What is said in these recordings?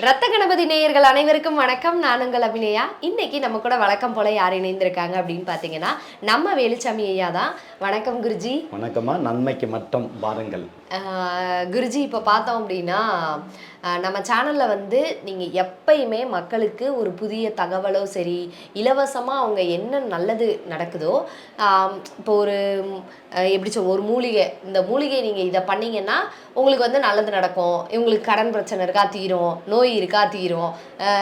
ரத்த கணபதி நேயர்கள் அனைவருக்கும் வணக்கம். நான் உங்கள் அபிநயா. இன்னைக்கு நம்ம கூட வழக்கம் போல யார் இணைந்திருக்காங்க அப்படின்னு பார்த்தீங்கன்னா நம்ம வேலுச்சாமி ஐயா தான். வணக்கம் குருஜி. வணக்கம்மா. நன்மைக்கு மட்டும் பாருங்கள். குருஜி, இப்போ பார்த்தோம் அப்படின்னா நம்ம சேனலில் வந்து நீங்கள் எப்பயுமே மக்களுக்கு ஒரு புதிய தகவலோ சரி, இலவசமாக அவங்க என்ன நல்லது நடக்குதோ, இப்போ ஒரு எப்படி சொல்ல, ஒரு மூலிகை, இந்த மூலிகை நீங்கள் இதை பண்ணிங்கன்னா உங்களுக்கு வந்து நல்லது நடக்கும், இவங்களுக்கு கடன் பிரச்சனை இருக்கா தீரும், நோய் இருக்கா தீரும்,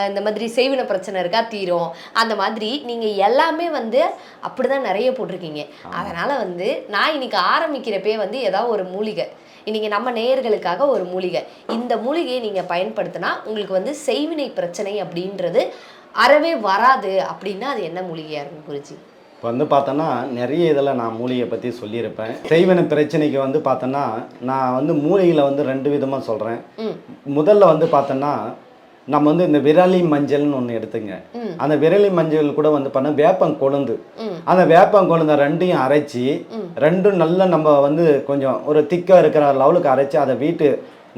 இந்த மாதிரி செய்வின பிரச்சனை இருக்கா தீரும், அந்த மாதிரி நீங்கள் எல்லாமே வந்து அப்படி தான் நிறைய போட்டிருக்கீங்க. அதனால் வந்து நான் இன்னைக்கு ஆரம்பிக்கிறப்பே வந்து ஏதாவது ஒரு மூலிகை, இன்னைக்கு நம்ம நேயர்களுக்காக ஒரு மூலிகை, இந்த மூலிகையை நீங்கள் பயன்படுத்தினா உங்களுக்கு வந்து செய்வினை பிரச்சனை அப்படின்றது அறவே வராது அப்படின்னா அது என்ன மூலிகையாக இருக்கும் குருஜி? இப்போ வந்து பார்த்தோன்னா நிறைய இதில் நான் மூலிகை பற்றி சொல்லியிருப்பேன். செய்வின பிரச்சனைக்கு வந்து பார்த்தோன்னா நான் வந்து மூலிகையில் வந்து 2 விதமாக சொல்கிறேன். முதல்ல வந்து பார்த்தோன்னா நம்ம வந்து இந்த விரலி மஞ்சள்னு ஒன்று எடுத்துங்க. அந்த விரலி மஞ்சள் கூட வந்து பண்ண வேப்பங்கொழுந்து, அந்த வேப்பங்கொழுந்த 2ஐயும் அரைச்சி, 2ம் நல்லா நம்ம வந்து கொஞ்சம் ஒரு திக்காக இருக்கிற லெவலுக்கு அரைச்சி அதை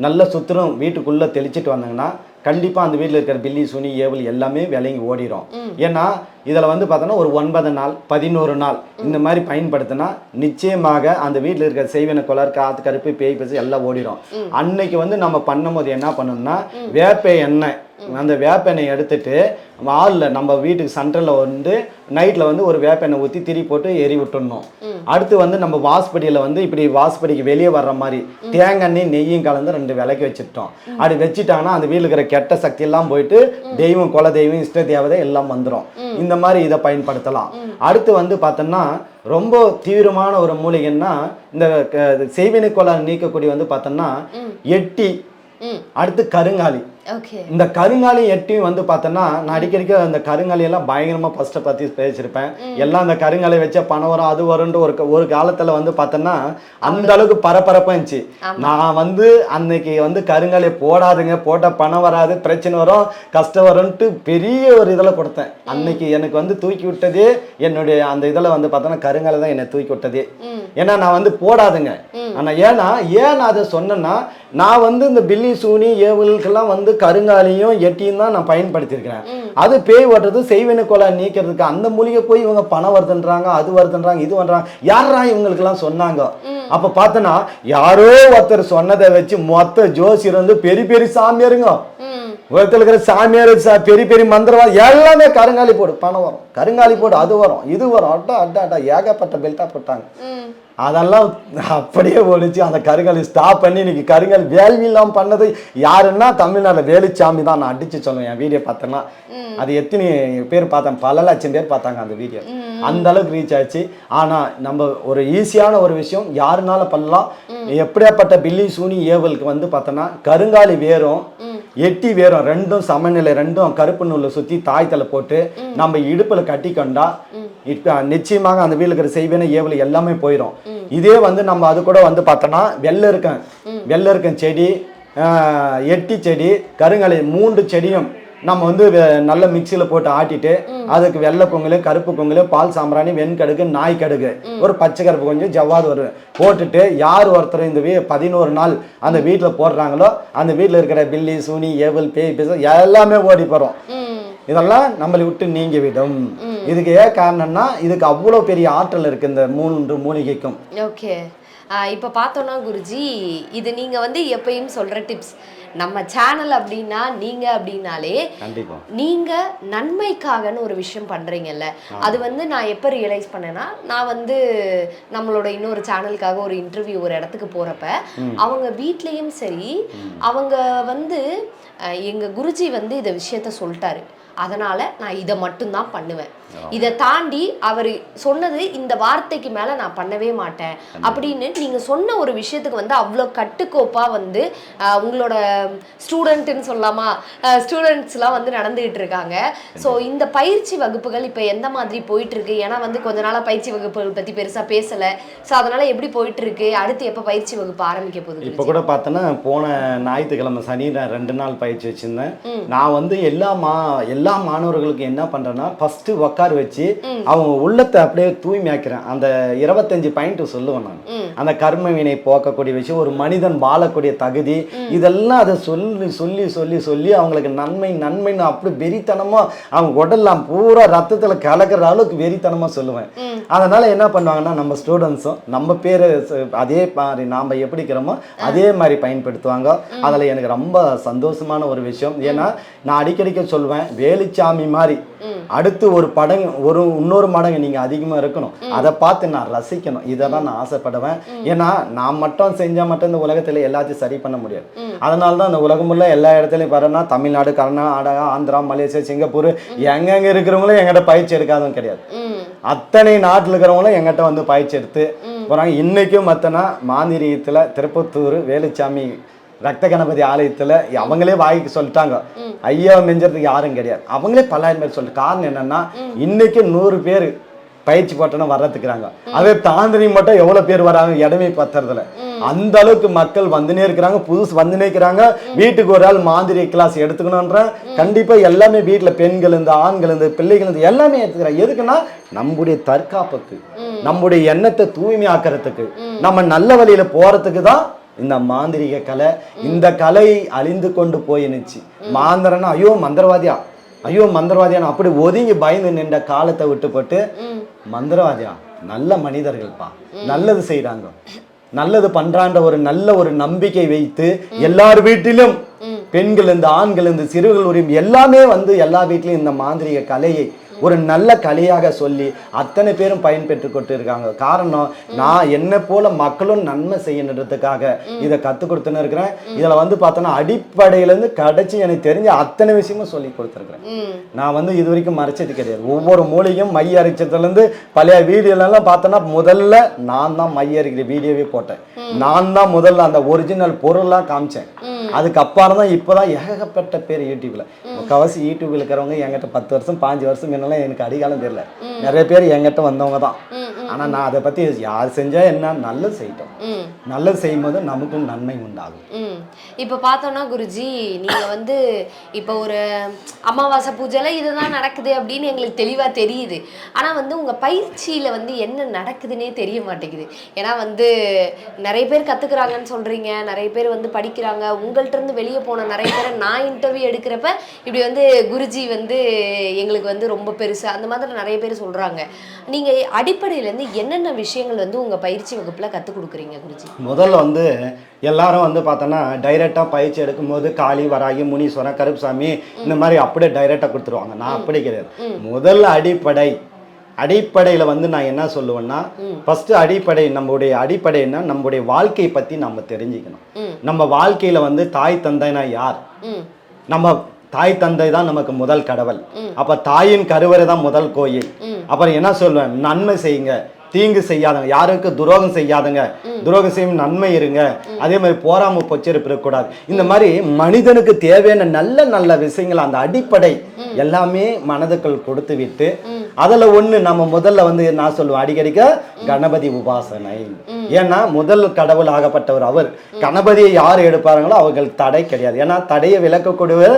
நல்ல சுத்திரம் வீட்டுக்குள்ளே தெளிச்சிட்டு வந்தாங்கன்னா கண்டிப்பாக அந்த வீட்டில் இருக்கிற பில்லி சுனி ஏவல் எல்லாமே விலங்கி ஓடிடும். ஏன்னா இதில் வந்து பார்த்தோன்னா ஒரு 9 நாள் 11 நாள் இந்த மாதிரி பயன்படுத்தினா நிச்சயமாக அந்த வீட்டில் இருக்கிற செய்வின கொலர் காத்து கருப்பு பேய் பேசு எல்லாம் ஓடிடும். அன்னைக்கு வந்து நம்ம பண்ணும்போது என்ன பண்ணணும்னா வேப்ப எண்ணெய், அந்த வேப்பெண்ணெய் எடுத்துட்டு வாலில் நம்ம வீட்டுக்கு சென்டரில் வந்து நைட்டில் வந்து ஒரு வேப்பெண்ணெய் ஊற்றி திரி போட்டு எரி விட்டுடணும். அடுத்து வந்து நம்ம வாஸ்படியில் வந்து இப்படி வாஸ்படிக்கு வெளியே வர்ற மாதிரி தேங்காய் நெய்யும் கலந்து 2 விளக்கி வச்சுட்டோம். அப்படி வச்சுட்டாங்கன்னா அந்த வீட்டில் இருக்கிற கெட்ட சக்தி எல்லாம் போயிட்டு தெய்வம், குல தெய்வம், இஷ்ட தேவதை எல்லாம் வந்துடும். இந்த மாதிரி இதை பயன்படுத்தலாம். அடுத்து வந்து பார்த்தோம்னா ரொம்ப தீவிரமான ஒரு மூலிகைன்னா இந்த செய்வினை கொலை நீக்கக்கூடிய வந்து பார்த்தோம்னா எட்டி, அடுத்து கருங்காலி. இந்த கருங்காலி எட்டியும் வந்து பார்த்தோன்னா நான் அடிக்கடிக்க அந்த கருங்காலி எல்லாம் பயங்கரமா ஃபர்ஸ்ட்டை பற்றி பேசியிருப்பேன். எல்லாம் அந்த கருங்காலி வச்சா பணம் வரும் அது வரும்னு ஒரு காலத்துல வந்து பார்த்தோன்னா அந்த அளவுக்கு பரபரப்பாக இருந்துச்சு. நான் வந்து அன்னைக்கு வந்து கருங்காலி போடாதுங்க, போட்டால் பணம் வராது, பிரச்சனை வரும், கஷ்டம் வரும்ன்ட்டு பெரிய ஒரு இதில் கொடுத்தேன். அன்னைக்கு எனக்கு வந்து தூக்கி விட்டதே என்னுடைய அந்த இதில் வந்து பார்த்தோன்னா கருங்காலி தான் என்னை தூக்கி விட்டதே. ஏன்னா நான் வந்து போடாதுங்க. ஆனால் ஏன் அதை சொன்னேன்னா நான் வந்து இந்த பில்லி சூனி ஏவலுக்கெல்லாம் வந்து கருங்காலியும் எட்டியும் தான் நான் பயன்படுத்தியிருக்கிறேன். அது பேய் ஓட்டுறது செய்வினை கொலை நீக்கிறதுக்கு அந்த மூலிகை போய் இவங்க பணம் வருதுன்றாங்க, அது வருதுன்றாங்க, இது பண்றாங்க. யாரா இவங்களுக்கெல்லாம் சொன்னாங்க? அப்ப பார்த்தோன்னா யாரோ ஒருத்தர் சொன்னதை வச்சு மொத்த ஜோசியர் வந்து பெரிய பெரிய சாமியாருங்க, உலகத்தில் இருக்கிற சாமியார், பெரிய பெரிய மந்திரவாதி எல்லாமே கருங்காலி போடு பணம் வரும், கருங்காலி போடு அது வரும், இது வரும், அட்டா ஏகப்பட்ட பெல்ட்டா போட்டாங்க. அதெல்லாம் அப்படியே ஒழிச்சு அந்த கருங்காலி ஸ்டாப் பண்ணி இன்னைக்கு கருங்காலி வேள்வி இல்லாமல் பண்ணது யாருன்னா தமிழ்நாட்டில் வேலுச்சாமி தான். நான் அடிச்சு சொல்லுவேன். என் வீடியோ பார்த்தேன்னா அது எத்தனை பேர் பார்த்தாங்க, பல லட்சம் பேர் பார்த்தாங்க அந்த வீடியோ. அந்த அளவுக்கு ரீச் ஆச்சு. ஆனால் நம்ம ஒரு ஈஸியான ஒரு விஷயம் யாருனால பண்ணலாம். எப்படியாப்பட்ட பில்லி சூனி ஏவலுக்கு வந்து பார்த்தோன்னா கருங்காலி வேறும் எட்டி வேறும் 2ம் சமநிலை, 2ம் கருப்பு நூலை சுற்றி தாய்த்தலை போட்டு நம்ம இடுப்பில் கட்டிக்கொண்டா நிச்சயமாக அந்த வீட்டில் இருக்கிற செய்வினை ஏவல் எல்லாமே போயிடும். இதே வந்து நம்ம அது கூட வந்து பார்த்தோன்னா வெள்ளை இருக்கன் செடி, எட்டி செடி, கருங்காலி 3 செடியும் நம்ம வந்து நல்ல மிக்சியில் போட்டு ஆட்டிட்டு அதுக்கு வெள்ளை பொங்கல், கருப்பு பொங்கல், பால் சாம்பிராணி, வெண்கடுகு, நாய் கடுகு, ஒரு பச்சை கருப்பு கொஞ்சம் ஜவ்வாது ஒரு போட்டுட்டு யார் ஒருத்தர் இந்த 11 நாள் அந்த வீட்டில் போடுறாங்களோ அந்த வீட்டில் இருக்கிற பில்லி சூனி ஏவல் பேய் பேச எல்லாமே ஓடி போகிறோம். இதெல்லாம் நம்மளை விட்டு நீங்கி விடும். இதுக்கு ஏன் காரணம்னா இதுக்கு அவ்வளோ பெரிய ஆற்றல் இருக்கு இந்த 3 மூலிகைக்கும். ஓகே, இப்போ பார்த்தோன்னா குருஜி, இது நீங்கள் வந்து எப்பயும் சொல்கிற டிப்ஸ். நம்ம சேனல் அப்படின்னா நீங்கள் அப்படின்னாலே நீங்கள் நன்மைக்காகன்னு ஒரு விஷயம் பண்ணுறீங்கல்ல, அது வந்து நான் எப்போ ரியலைஸ் பண்ணேன்னா நான் வந்து நம்மளோட இன்னொரு சேனலுக்காக ஒரு இன்டர்வியூ ஒரு இடத்துக்கு போகிறப்ப அவங்க வீட்லேயும் சரி, அவங்க வந்து எங்கள் குருஜி வந்து இந்த விஷயத்த சொல்லிட்டாரு, அதனால் நான் இதை மட்டும்தான் பண்ணுவேன், இதை தாண்டி அவர் சொன்னது இந்த வார்த்தைக்கு மேலே நான் பண்ணவே மாட்டேன் அப்படின்னு நீங்கள் சொன்ன ஒரு விஷயத்துக்கு வந்து அவ்வளோ கட்டுக்கோப்பாக வந்து உங்களோட ஸ்டூடெண்ட்டுன்னு சொல்லாமா, ஸ்டூடெண்ட்ஸ்லாம் வந்து நடந்துகிட்டு இருக்காங்க. ஸோ இந்த பயிற்சி வகுப்புகள் இப்போ எந்த மாதிரி போயிட்டுருக்கு? ஏன்னா வந்து கொஞ்ச நாளாக பயிற்சி வகுப்புகள் பற்றி பெருசாக பேசலை. ஸோ அதனால் எப்படி போயிட்டுருக்கு? அடுத்து எப்போ பயிற்சி வகுப்பு ஆரம்பிக்க போகுது? இப்போ கூட பார்த்தோன்னா போன ஞாயிற்றுக்கிழமை சனி 2 நாள் பயிற்சி வச்சுருந்தேன். நான் வந்து எல்லா எல்லா மாணவர்களுக்கும் என்ன பண்றேன்னா ஃபர்ஸ்ட் உட்கார வச்சு அவங்க உள்ளத்தை அப்படியே தூய்மையாக்கிறேன். அந்த 25 பாயிண்ட் சொல்லுவேன் நான். அந்த கர்ம வினை போக்கக்கூடிய விஷயம், ஒரு மனிதன் வாழக்கூடிய தகுதி, இதெல்லாம் அதை சொல்லி சொல்லி சொல்லி சொல்லி அவங்களுக்கு நன்மை நன்மைன்னு அப்படி வெறித்தனமா அவங்க உடல்லாம் பூரா ரத்தத்துல கலக்கிற அளவுக்கு வெறித்தனமா சொல்லுவேன். அதனால என்ன பண்ணுவாங்கன்னா நம்ம ஸ்டூடெண்ட்ஸும் நம்ம பேரை அதே மாதிரி நாம எப்படி இருக்கிறோமோ அதே மாதிரி பயன்படுத்துவாங்க. அதில் எனக்கு ரொம்ப சந்தோஷமான ஒரு விஷயம். ஏன்னா நான் அடிக்கடிக்க சொல்வேன், வேலுச்சாமி மாதிரி அடுத்து ஒரு படங்கு இன்னொரு மடங்கு நீங்க அதிகமா இருக்கணும், அதை பார்த்து நான் ரசிக்கணும், இதை தான் நான் ஆசைப்படுவேன். ஏன்னா நான் மட்டும் செஞ்சா மட்டும் இந்த உலகத்துல எல்லாத்தையும் சரி பண்ண முடியாது. அதனால தான் இந்த உலகமுள்ள எல்லா இடத்துலையும் பாருன்னா தமிழ்நாடு, கர்நாடகா, ஆந்திரா, மலேசியா, சிங்கப்பூர் எங்கெங்க இருக்கிறவங்களும் எங்கிட்ட பயிற்சி எடுக்காதவங்க கிடையாது. அத்தனை நாட்டில் இருக்கிறவங்களும் எங்கிட்ட வந்து பயிற்சி எடுத்து போறாங்க. இன்னைக்கும் மத்தனா மாந்திரியத்துல திருப்பத்தூர் வேலுச்சாமி ரத்த கணபதி ஆலயத்துல அவங்களே வாய்க்கு சொல்லிட்டாங்க, ஐயா மெஞ்சறதுக்கு யாரும் கிடையாது. அவங்களே 10,000 பேர் சொல்லிட்டு காரணம் என்னன்னா இன்னைக்கு 100 பேர் பயிற்சி போட்டோன்னா வர்றதுக்குறாங்க. அதே தாந்திரி மட்டும் எவ்வளவு பேர் வராங்க, இடமே பத்துறதுல. அந்த அளவுக்கு மக்கள் வந்துனே இருக்கிறாங்க, புதுசு வந்துனே இருக்கிறாங்க. வீட்டுக்கு ஒரு ஆள் மாந்திரி கிளாஸ் எடுத்துக்கணும்ன்ற கண்டிப்பா எல்லாமே வீட்டுல பெண்கள் இருந்து ஆண்கள் இருந்து பிள்ளைகள் இருந்து எல்லாமே எடுத்துக்கிறாங்க. எதுக்குன்னா நம்முடைய தற்காப்புக்கு, நம்முடைய எண்ணத்தை தூய்மையாக்குறதுக்கு, நம்ம நல்ல வழியில போறதுக்கு தான் இந்த மாந்திரிக கலை. இந்த கலை அழிந்து கொண்டு போயினுச்சு. மாந்திரனா ஐயோ மந்திரவாதியா, ஐயோ மந்திரவாதியான அப்படி ஒதுங்கி பயந்து நின்ற காலத்தை விட்டு போட்டு மந்திரவாதியா நல்ல மனிதர்கள்ப்பா, நல்லது செய்யறாங்க, நல்லது பண்றான்ற ஒரு நல்ல ஒரு நம்பிக்கை வைத்து எல்லார் வீட்டிலும் பெண்கள் இருந்து ஆண்கள் இருந்து சிறுகள் உரிமை எல்லாமே வந்து எல்லா வீட்டிலும் இந்த மாந்திரிக கலையை ஒரு நல்ல கலையாக சொல்லி அத்தனை பேரும் பயன்பெற்று கொண்டு இருக்காங்க. காரணம் நான் என்ன போல மக்களும் நன்மை செய்யணுன்றதுக்காக இதை கற்றுக் கொடுத்துன்னு இருக்கிறேன். இதில் வந்து பார்த்தோன்னா அடிப்படையிலேருந்து கடைச்சி எனக்கு தெரிஞ்ச அத்தனை விஷயமும் சொல்லி கொடுத்துருக்குறேன். நான் வந்து இது வரைக்கும் மறைச்சது கிடையாது. ஒவ்வொரு மூலிகையும் மை அரைச்சதுலேருந்து பழைய வீடியோலாம் பார்த்தோன்னா முதல்ல நான் தான் மை அரைக்கிற வீடியோவே போட்டேன். நான் தான் முதல்ல அந்த ஒரிஜினல் பொருள்லாம் காமிச்சேன். அதுக்கப்புறம் தான் இப்போதான் ஏகப்பட்ட பேர் யூடியூப்ல, முக்கால்வாசி யூடியூப்ல இருக்கிறவங்க என்கிட்ட 10 வருஷம் 5 வருஷம் என்னெல்லாம் எனக்கு அடிகாலம் தெரியல. நிறைய பேர் என்கிட்ட வந்தவங்க தான். ஆனா நான் அதை பத்தி யார் செஞ்சா என்ன, நல்லது செய்யட்டும். நல்லது செய்யும் போது நமக்கும் நன்மை உண்டாகும். இப்ப பார்த்தோம்னா குருஜி, நீங்க வந்து இப்ப ஒரு அமாவாசை பூஜைல இதுதான் நடக்குது அப்படின்னு எங்களுக்கு தெளிவா தெரியுது. ஆனா வந்து உங்க பயிற்சியில வந்து என்ன நடக்குதுன்னே தெரிய மாட்டேங்குது. ஏன்னா வந்து நிறைய பேர் கத்துக்கிறாங்கன்னு சொல்றீங்க, நிறைய பேர் வந்து படிக்கிறாங்க. உங்கள்ட்ட இருந்து வெளியே போன நிறைய பேரை நான் இன்டர்வியூ எடுக்கிறப்ப இப்படி வந்து குருஜி வந்து எங்களுக்கு வந்து ரொம்ப பெருசு அந்த மாதிரி நிறைய பேர் சொல்றாங்க. நீங்க அடிப்படையில இருந்து என்னென்ன விஷயங்கள் வந்து உங்க பயிற்சி வகுப்புல கத்துக் கொடுக்குறீங்க குருஜி? முதல்ல வந்து எல்லாரும் வந்து பார்த்தோன்னா டைரெக்டாக பயிற்சி எடுக்கும்போது காளி, வராகி, முனீஸ்வரன், கருப்புசாமி இந்த மாதிரி அப்படியே டைரெக்டாக கொடுத்துருவாங்க. நான் அப்படி கிடையாது. முதல்ல அடிப்படையில் வந்து நான் என்ன சொல்லுவேன்னா, ஃபர்ஸ்ட் அடிப்படை, நம்முடைய அடிப்படைன்னா நம்முடைய வாழ்க்கையை பற்றி நம்ம தெரிஞ்சுக்கணும். நம்ம வாழ்க்கையில் வந்து தாய் தந்தைனா யார், நம்ம தாய் தந்தை தான் நமக்கு முதல் கடவுள். அப்ப தாயின் கருவறை தான் முதல் கோயில். அப்புறம் என்ன சொல்லுவேன், நன்மை செய்யுங்க, தீங்கு செய்யாதங்க, யாருக்கு துரோகம் செய்யாதங்க, துரோகம் செய்யும் நன்மை இருங்க, அதே மாதிரி போராம பொச்சரிப்பு இருக்கக்கூடாது. இந்த மாதிரி மனிதனுக்கு தேவையான நல்ல நல்ல விஷயங்கள் அந்த அடிப்படை எல்லாமே மனதுக்குள் கொடுத்து விட்டு அதுல ஒண்ணு நம்ம முதல்ல வந்து நான் சொல்லுவேன் அடிக்கடிக்க கணபதி உபாசனை. ஏன்னா முதல் கடவுள் ஆகப்பட்டவர் அவர். கணபதியை யார் எடுப்பார்களோ அவங்களுக்கு தடை கிடையாது. ஏன்னா தடையை விளக்கக்கூடிய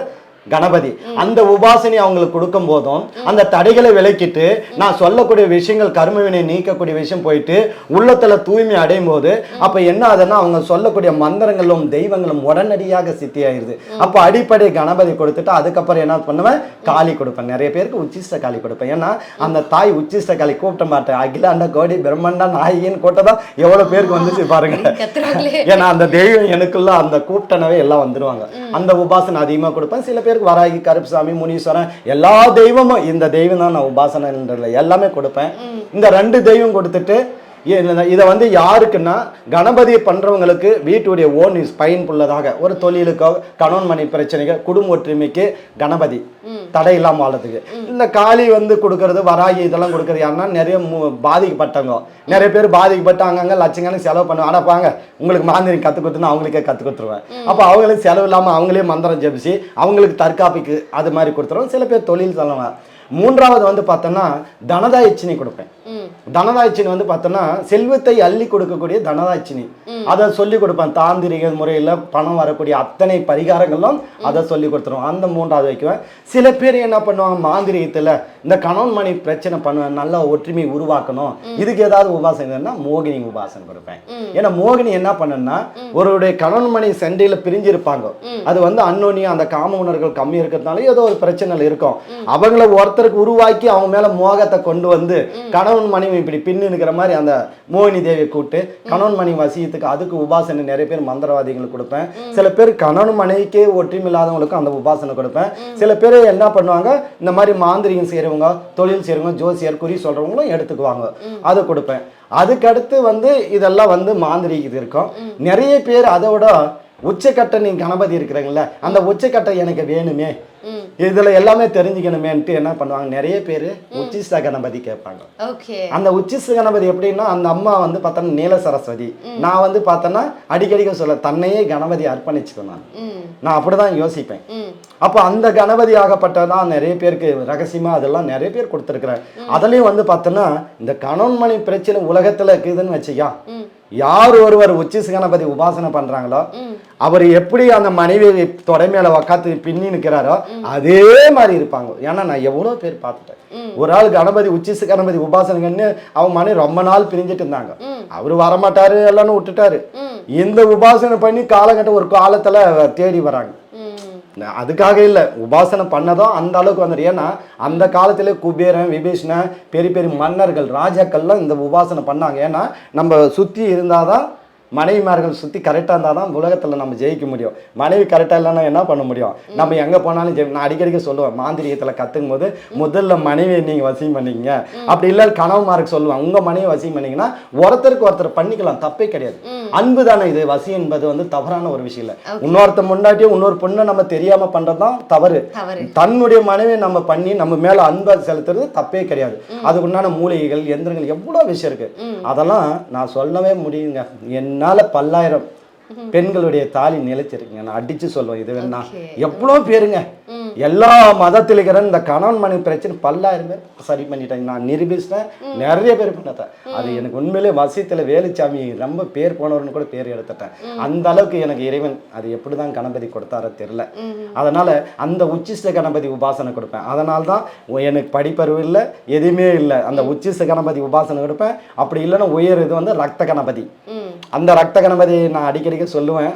கணபதி. அந்த உபாசனை அவங்களுக்கு கொடுக்கும் போதும் அந்த தடைகளை விலக்கிட்டு நான் சொல்லக்கூடிய விஷயங்கள் கர்மவினை நீக்கக்கூடிய விஷயம் போயிட்டு உள்ளத்துல தூய்மை அடையும் போது அப்ப என்ன ஆகுதுன்னா அவங்க சொல்லக்கூடிய மந்திரங்களும் தெய்வங்களும் உடனடியாக சித்தியாயிருது. அப்ப அடிப்படை கணபதி கொடுத்துட்டு அதுக்கப்புறம் என்ன பண்ணுவேன், காளி கொடுப்பேன். நிறைய பேருக்கு உச்சிஷ்ட காளி கொடுப்பேன். ஏன்னா அந்த தாய் உச்சிஷ்ட காளி கூப்பிட்ட மாட்டேன், அகிலாண்ட கோடி பிரம்மண்டா நாயகின்னு கூட்டதான் எவ்வளவு பேருக்கு வந்துச்சு பாருங்க. ஏன்னா அந்த தெய்வம் எனக்குள்ள அந்த கூப்பிட்டனவே எல்லாம் வந்துருவாங்க. அந்த உபாசனை அதிகமா கொடுப்பேன். சில பேர் வராகி, கருப்புசாமி, முனீஸ்வரன் எல்லா தெய்வமும் இந்த தெய்வம் தான் நான் உபாசனை எல்லாமே கொடுப்பேன். இந்த 2 தெய்வம் கொடுத்துட்டு இதை வந்து யாருக்குன்னா கணபதியை பண்றவங்களுக்கு வீட்டுடைய ஓன் பயன்புள்ளதாக ஒரு தொழிலுக்கோ கணவன் மணி பிரச்சனைக்கு குடும்ப ஒற்றுமைக்கு கணபதி தடை இல்லாம வாழ்றதுக்கு. இந்த காளி வந்து கொடுக்கறது, வராகி இதெல்லாம் கொடுக்கறது யாருன்னா நிறைய பாதிக்கப்பட்டவங்க, நிறைய பேர் பாதிக்கப்பட்டு அங்கங்க லட்சங்கணக்கு செலவு பண்ணுவாங்க. ஆனா பாங்க உங்களுக்கு மாந்திரி கத்து கொடுத்துன்னு அவங்களுக்கே கத்து கொடுத்துருவேன். அப்ப அவங்களுக்கு செலவு இல்லாம அவங்களே மந்திரம் ஜெபிச்சு அவங்களுக்கு தற்காப்புக்கு அது மாதிரி கொடுத்துருவோம். சில பேர் தொழில் சொல்லுவாங்க. மூன்றாவது வந்து பார்த்தோன்னா தனதாயச்சினை கொடுப்பேன். தனதாட்சினி வந்து பார்த்தோன்னா செல்வத்தை அள்ளி கொடுக்கக்கூடிய தனதாட்சினி. அதை சொல்லி கொடுப்பேன். தாந்திரிக முறையில் பணம் வரக்கூடிய அத்தனை பரிகாரங்களும் அதை சொல்லி கொடுத்துருவோம். அந்த 3வது வைக்குவேன். சில பேர் என்ன பண்ணுவாங்க, மாந்திரிகத்தில் இந்த கணவன் மணி பிரச்சனை பண்ணுவேன், நல்ல ஒற்றுமை உருவாக்கணும், இதுக்கு ஏதாவது உபாசனைன்னா மோகினி உபாசனை கொடுப்பேன். ஏன்னா மோகினி என்ன பண்ணுன்னா, ஒருவருடைய கணவன் மணி சண்டையில் பிரிஞ்சிருப்பாங்க, அது வந்து அன்னோனியம் அந்த காம உணர்கள் கம்மி இருக்கிறதுனால ஏதோ ஒரு பிரச்சனை இருக்கும். அவங்கள ஒருத்தருக்கு உருவாக்கி அவங்க மேல மோகத்தை கொண்டு வந்து கணவன் மனைவி இப்படி பின்னு இருக்கிற மாதிரி அந்த மோகினி தேவியை கூப்பிட்டு கணவன் மனைவி வசியத்துக்கு அதுக்கு உபாசனை நிறைய பேர் மந்திரவாதிகளுக்கு கொடுப்பேன். சில பேர் கணவன் மனைவிக்கே ஒற்றுமை இல்லாதவங்களுக்கும் அந்த உபாசனை கொடுப்பேன். சில பேர் என்ன பண்ணுவாங்க, இந்த மாதிரி மாந்திரிகம் செய்யறவங்க, தொழில் செய்யறவங்க, ஜோசியர், குறி சொல்றவங்களும் எடுத்துக்குவாங்க, அதை கொடுப்பேன். அதுக்கடுத்து வந்து இதெல்லாம் வந்து மாந்திரிகம் இருக்கும். நிறைய பேர் அதோட உச்சக்கட்ட நீங்க கணபதி இருக்கிறீங்களா, அந்த உச்சக்கட்டை எனக்கு வேணுமே, இதுல எல்லாமே தெரிஞ்சுக்கணுமேன்ட்டு என்ன பண்ணுவாங்க, நிறைய பேர் உச்சிஷ்ட கணபதி கேட்பாங்க. அந்த உச்சிஷ்ட கணபதி எப்படின்னா, அந்த அம்மா வந்து பார்த்தோன்னா நீல சரஸ்வதி, நான் வந்து பார்த்தோன்னா அடிக்கடிக்க சொல்ல தன்னையே கணபதி அர்ப்பணிச்சுக்கணும், நான் அப்படிதான் யோசிப்பேன். அப்போ அந்த கணபதி ஆகப்பட்டதான் நிறைய பேருக்கு ரகசியமா அதெல்லாம் நிறைய பேர் கொடுத்துருக்குறேன். அதுலயும் வந்து பார்த்தோன்னா இந்த கணவன் மணி பிரச்சனை உலகத்துல இருக்குதுன்னு வச்சுக்கா, யார் ஒருவர் உச்சிஷ்ட கணபதி உபாசனை பண்றாங்களோ அவர் எப்படி அந்த மனைவி தொடை மேல உக்காத்து பின்னி நிற்கிறாரோ அதே மாதிரி இருப்பாங்க. ஏன்னா நான் எவ்வளவு பேர் பார்த்துட்டேன். ஒரு ஆள் கணபதி உச்சிஷ்ட கணபதி உபாசனைன்னு அவங்க மனைவி ரொம்ப நாள் பிரிஞ்சுட்டு இருந்தாங்க, அவரு வரமாட்டாரு எல்லாரும் விட்டுட்டாரு. இந்த உபாசனை பண்ணி காலகட்டம் ஒரு காலத்துல தேடி வராங்க. அதுக்காக இல்லை, உபாசனை பண்ணதும் அந்த அளவுக்கு வந்துடும். ஏன்னா அந்த காலத்திலே குபேரன், விபீஷணன், பெரிய பெரிய மன்னர்கள், ராஜாக்கள்லாம் இந்த உபாசனை பண்ணாங்க. ஏன்னா நம்ம சுற்றி இருந்தாதான், மனைவிமார்கள் சுற்றி கரெக்டாக இருந்தால் தான் உலகத்தில் நம்ம ஜெயிக்க முடியும். மனைவி கரெக்டாக இல்லைன்னா என்ன பண்ண முடியும், நம்ம எங்கே போனாலும் நான் அடிக்கடிக்க சொல்லுவேன், மாந்திரிகத்தில் கற்றுக்கும் போது முதல்ல மனைவியை நீங்கள் வசியம் பண்ணிக்கங்க, அப்படி இல்லை கணவன்மாருக்கு சொல்லுவேன், உங்கள் மனைவி வசியம் பண்ணிங்கன்னா ஒருத்தருக்கு ஒருத்தர் பண்ணிக்கலாம், தப்பே கிடையாது. அன்பு தானே இது. வசியம் என்பது வந்து தவறான ஒரு விஷயம் இல்லை. இன்னொருத்த முன்னாடியே இன்னொரு பொண்ணை நம்ம தெரியாமல் பண்ணுறது தான் தவறு. தன்னுடைய மனைவியை நம்ம பண்ணி நம்ம மேலே அன்பை செலுத்துறது தப்பே கிடையாது. அதுக்கு உண்டான மூலிகைகள், எந்திரங்கள் எவ்வளோ விஷயம் இருக்கு, அதெல்லாம் நான் சொல்லவே முடியுங்க. என்னால் பல்லாயிரம் பெண்களுடைய தாலி நிலைச்சிருக்குங்க. நான் அடிச்சு சொல்லுவேன், இது வேணா எவ்வளோ பேருங்க எல்லா மதத்தில் இருக்கிற இந்த கணவன் மனைவி பிரச்சனை பல்லாயிரம் பேர் சரி பண்ணிட்டாங்க. நான் நிரூபிச்சிட்டேன், நிறைய பேர் பண்ணேன். அது எனக்கு உண்மையிலே வசியத்தில் வேலுச்சாமி ரொம்ப பேர் போனவர்னு கூட பேர் எடுத்துட்டேன். அந்த அளவுக்கு எனக்கு இறைவன் அது எப்படிதான் கணபதி கொடுத்தாரோ தெரியல. அதனால அந்த உச்சிஷ்ட கணபதி உபாசனை கொடுப்பேன். அதனால தான் எனக்கு படிப்பறிவு இல்லை, எதுவுமே இல்லை. அந்த உச்சிஷ்ட கணபதி உபாசனை கொடுப்பேன். அப்படி இல்லைன்னா உயர் இது வந்து ரத்த கணபதி. அந்த ரத்த கணபதி நான் அடிக்கடி சொல்லுவேன்.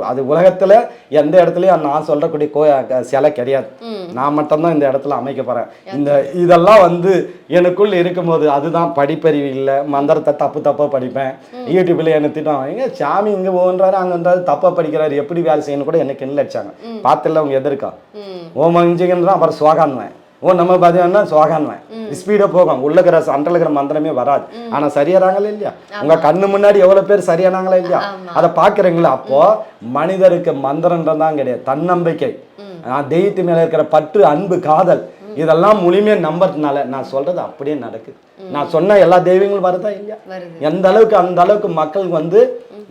அது உலகத்துல எந்த இடத்துலயும் நான் சொல்றக்கூடிய சிலை கிடையாது. நான் மட்டும்தான் இந்த இடத்துல அமைக்க போறேன். இந்த இதெல்லாம் வந்து எனக்குள்ள இருக்கும்போது அதுதான் படிப்பறிவு இல்லை. மந்திரத்தை தப்பா படிப்பேன். யூடியூப்ல என்ன திட்டம், எங்க சாமி இங்க போன்றாரு அங்கன்றாரு, தப்பா படிக்கிறாரு, எப்படி வேலை செய்யணும் கூட எனக்கு என்ன அடிச்சாங்க. பார்த்துல அவங்க எதிர்க்கா ஓம் இஞ்சிங்கன்றான், அப்புறம் சுவாகான்வேன். ஓ நம்ம பார்த்தீங்கன்னா சுவாகான்வேன் ஸ்பீடாக போகும், உள்ள இருக்கிற அண்டல் இருக்கிற மந்திரமே வராது. ஆனால் சரியாறாங்களே இல்லையா, உங்க கண்ணு முன்னாடி எவ்வளோ பேர் சரியானாங்களா இல்லையா, அதை பார்க்குறீங்களா. அப்போ மனிதருக்கு மந்திரன்றதான் கிடையாது, தன்னம்பிக்கை, தெய்வத்து மேலே இருக்கிற பற்று, அன்பு, காதல், இதெல்லாம் முழுமையாக நம்புறதுனால நான் சொல்றது அப்படியே நடக்குது. நான் சொன்ன எல்லா தெய்வங்களும் வருதா இல்லையா, எந்த அளவுக்கு அந்த அளவுக்கு மக்களுக்கு வந்து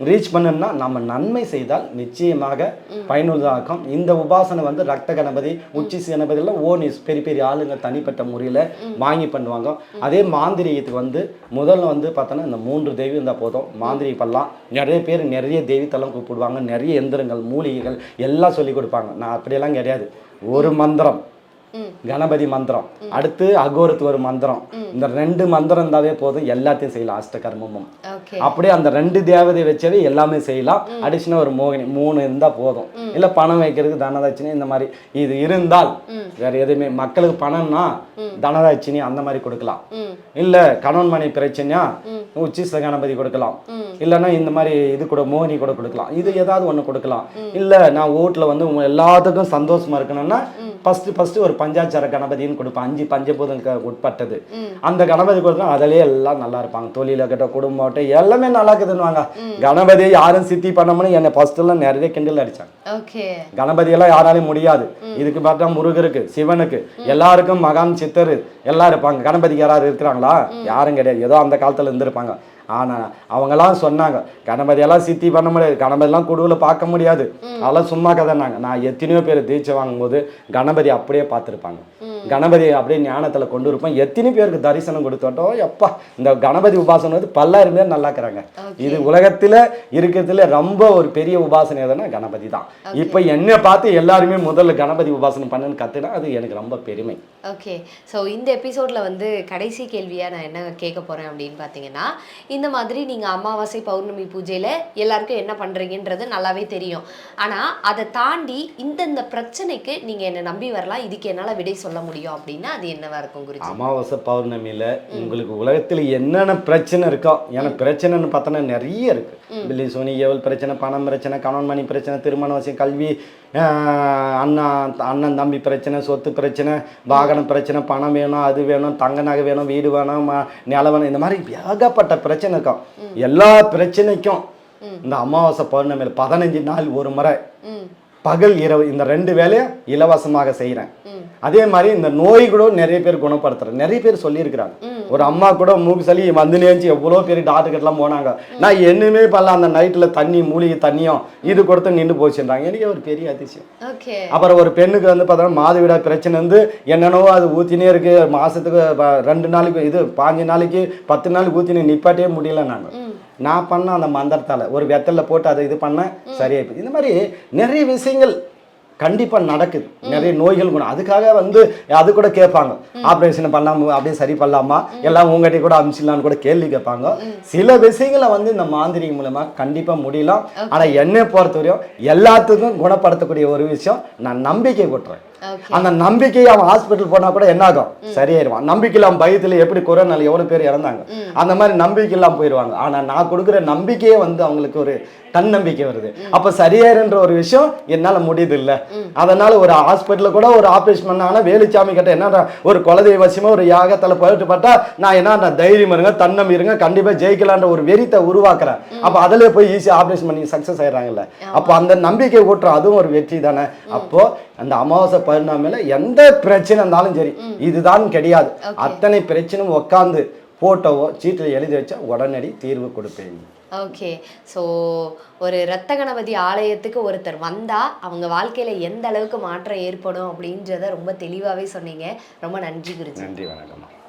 ரீச் பண்ணணும்னா நம்ம நன்மை செய்தால் நிச்சயமாக பயனுள்ளதாகும். இந்த உபாசனை வந்து ரத்த கணபதி, உச்சிஷ்ட கணபதி எல்லாம் பெரிய பெரிய ஆளுங்க தனிப்பட்ட முறையில் வாங்கி பண்ணுவாங்க. அதே மாந்திரிகத்துக்கு வந்து முதல்ல வந்து பார்த்தோன்னா இந்த 3 தெய்வம் இருந்தால் போதும். மாந்திரிகம் பண்ணலாம். நிறைய பேர் நிறைய தெய்வத்தெல்லாம் கூப்பிடுவாங்க, நிறைய எந்திரங்கள், மூலிகைகள் எல்லாம் சொல்லி கொடுப்பாங்க. நான் அப்படியெல்லாம் கிடையாது. ஒரு மந்திரம் கணபதி மந்திரம், அடுத்து அகோரத்து ஒரு மந்திரம், இந்த 2 மந்திரம் இருந்தாவே போதும், எல்லாத்தையும் செய்யலாம். அஷ்டகர்மமும் அப்படியே அந்த 2 தேவதை வச்சவே எல்லாமே செய்யலாம். அடிஷனல் ஒரு மோகினி 3 இருந்தா போதும். இல்ல பணம் வைக்கிறதுக்கு தனதாட்சினி இந்த மாதிரி இது இருந்தால் வேற எதுவுமே, மக்களுக்கு பணம்னா தனதாட்சினி அந்த மாதிரி கொடுக்கலாம். இல்ல கணவன் மனைவி பிரச்சனையா உச்சிஷ்ட கணபதி கொடுக்கலாம். இல்லைன்னா இந்த மாதிரி இது கூட மோகினி கூட கொடுக்கலாம். இது ஏதாவது ஒண்ணு கொடுக்கலாம். இல்ல நான் வீட்டுல வந்து எல்லாத்துக்கும் சந்தோஷமா இருக்கணும்னா ஃபர்ஸ்ட் ஒரு பஞ்சாச்சார கணபதின்னு கொடுப்பேன். 5 பஞ்சபூதம் உட்பட்டது அந்த கணபதி கொடுத்தா அதிலே எல்லாம் நல்லா இருப்பாங்க. தொழில கிட்ட குடும்பம் எல்லாமே நல்லா இருக்குதுன்னு. கணபதியை யாரும் சித்தி பண்ணணும்னு என்னை ஃபர்ஸ்ட் எல்லாம் நிறைய கிண்டல் அடிச்சாங்க. கணபதி எல்லாம் யாராலையும் முடியாது. இதுக்கு பார்த்தா முருகருக்கு, சிவனுக்கு, எல்லாருக்கும் மகான், சித்தர் எல்லாம் இருப்பாங்க. கணபதிக்கு யாராவது இருக்கிறாங்களா? யாரும் கிடையாது. ஏதோ அந்த காலத்துல இருந்திருப்பாங்க. ஆனால் அவங்கெல்லாம் சொன்னாங்க கணபதியெல்லாம் சித்தி பண்ண முடியாது, கணபதியெல்லாம் குடுவில் பார்க்க முடியாது, அதெல்லாம் சும்மா கதைனாங்க. நான் எத்தனையோ பேர் தீட்சை வாங்கும்போது கணபதி அப்படியே பார்த்துருப்பாங்க. கணபதி அப்படியே ஞானத்தில் கொண்டு இருப்போம். எத்தனை பேருக்கு தரிசனம் கொடுத்தோட்டோ எப்பா இந்த கணபதி உபாசனை வந்து 10,000 பேர் நல்லா இருக்கிறாங்க. இது உலகத்தில் இருக்கிறதுல ரொம்ப ஒரு பெரிய உபாசனை எதுனா கணபதி தான். இப்போ என்னை பார்த்து எல்லாருமே முதல்ல கணபதி உபாசனை பண்ணுன்னு கற்றுனா அது எனக்கு ரொம்ப பெருமை. ஓகே, ஸோ இந்த எபிசோடில் வந்து கடைசி கேள்வியாக நான் என்ன கேட்க போகிறேன் அப்படின்னு பார்த்தீங்கன்னா, இந்த மாதிரி நீங்கள் அமாவாசை பௌர்ணமி பூஜையில் எல்லாருக்கும் என்ன பண்ணுறீங்கன்றது நல்லாவே தெரியும். ஆனால் அதை தாண்டி இந்தந்த பிரச்சனைக்கு நீங்கள் என்னை நம்பி வரலாம், இதுக்கு என்னால் விடை சொல்ல முடியும் அப்படின்னா அது என்னவா இருக்கும் குருஜி? அமாவாசை பௌர்ணமியில் உங்களுக்கு உலகத்தில் என்னென்ன பிரச்சனை இருக்கோ, ஏன்னா பிரச்சனைன்னு பார்த்தோன்னா நிறைய இருக்குது. பில்லி சோனி ஏவல் பிரச்சனை, பணம் பிரச்சனை, கணவன் மணி பிரச்சனை, திருமண வசியம், கல்வி, அண்ணன் தம்பி பிரச்சனை, சொத்து பிரச்சனை, வாகன பிரச்சனை, பணம் வேணும், அது வேணும், தங்க நகை வேணும், வீடு வேணும், நிலம் வேணும், இந்த மாதிரி ஏகப்பட்ட பிரச்சனை இருக்கும். எல்லா பிரச்சனைக்கும் இந்த அமாவாசை பௌர்ணமியில் 15 நாள் ஒரு முறை பகல் இரவு இந்த 2 வேலையும் இலவசமாக செய்கிறேன். அதே மாதிரி இந்த நோய் கூட நிறைய பேர் குணப்படுத்துறேன். நிறைய பேர் சொல்லியிருக்கிறாங்க. ஒரு அம்மா கூட மூக்கு சளி வந்து நேர்ச்சி எவ்வளோ பேர் டாக்டர்கிட்டலாம் போனாங்க. நான் என்னமே பண்ணல, அந்த நைட்டில் தண்ணி மூலிகை தண்ணியும் இது கொடுத்து நின்று போச்சுன்றாங்க. எனக்கு ஒரு பெரிய அதிசயம். அப்புறம் ஒரு பெண்ணுக்கு வந்து பார்த்தோன்னா மாதவிடா பிரச்சனை வந்து என்னென்னவோ அது ஊற்றினே இருக்கு. மாதத்துக்கு 2 நாளைக்கு இது 5 நாளைக்கு 10 நாளைக்கு ஊற்றினே நிப்பாட்டே முடியல. நான் பண்ண அந்த மந்திரத்தால் ஒரு வெத்தலில் போட்டு அதை இது பண்ணேன், சரியாயிடுது. இந்த மாதிரி நிறைய விஷயங்கள் கண்டிப்பாக நடக்குது. நிறைய நோய்கள் குணம். அதுக்காக வந்து அது கூட கேட்பாங்க, ஆப்ரேஷன் பண்ணலாமா, அப்படியே சரி பண்ணலாமா, எல்லாம் உங்கள்கிட்ட கூட அமிச்சிடலான்னு கூட கேள்வி கேட்பாங்க. சில விஷயங்களை வந்து இந்த மாந்திரிக மூலமாக கண்டிப்பாக முடியலாம். ஆனால் என்னை பொறுத்தவரையும் எல்லாத்துக்கும் குணப்படுத்தக்கூடிய ஒரு விஷயம் நான் நம்பிக்கை கொட்டுறேன். அந்த நம்பிக்கையை அவன் ஹாஸ்பிட்டல் போனா கூட என்ன ஆகும், சரியாயிருவான். நம்பிக்கை இல்லாம பயத்துல எப்படி கொரோனால எவ்வளவு பேர் இறந்தாங்க, அந்த மாதிரி நம்பிக்கை இல்லாம போயிடுவாங்க. ஆனா நான் கொடுக்குற நம்பிக்கையே வந்து அவங்களுக்கு ஒரு தன்னம்பிக்கை வருது. அப்ப சரியாயிருன்ற ஒரு விஷயம் என்னால முடியுது இல்ல. அதனால ஒரு ஹாஸ்பிட்டல்ல கூட ஒரு ஆபரேஷன் பண்ணாங்கன்னா வேலுச்சாமி கிட்ட என்ன ஒரு குலதெய்வ வசியமா ஒரு யாகத்துல போயிட்டு பார்த்தா நான் என்ன தைரியம் இருங்க, தன்னம்பி இருங்க, கண்டிப்பா ஜெயிக்கலான்ற ஒரு வெறித்தை உருவாக்குறேன். அப்ப அதுல போய் ஈஸியா ஆபரேஷன் பண்ணி சக்சஸ் ஆயிடுறாங்கல்ல. அப்போ அந்த நம்பிக்கை ஊட்டுறோம், அதுவும் ஒரு வெற்றி தானே. அப்போ அந்த அமாவாசை பௌர்ணமியில எந்த பிரச்சனை இருந்தாலும் சரி, இதுதான் கிடையாது. அத்தனை பிரச்சனையும் உட்காந்து போட்டோவோ சீட்டில் எழுதி வச்சா உடனடி தீர்வு கொடுப்பேன். ஓகே, ஸோ ஒரு இரத்த கணபதி ஆலயத்துக்கு ஒருத்தர் வந்தால் அவங்க வாழ்க்கையில் எந்த அளவுக்கு மாற்றம் ஏற்படும் அப்படின்றத ரொம்ப தெளிவாகவே சொன்னீங்க. ரொம்ப நன்றி குருஜி. நன்றி, வணக்கம்.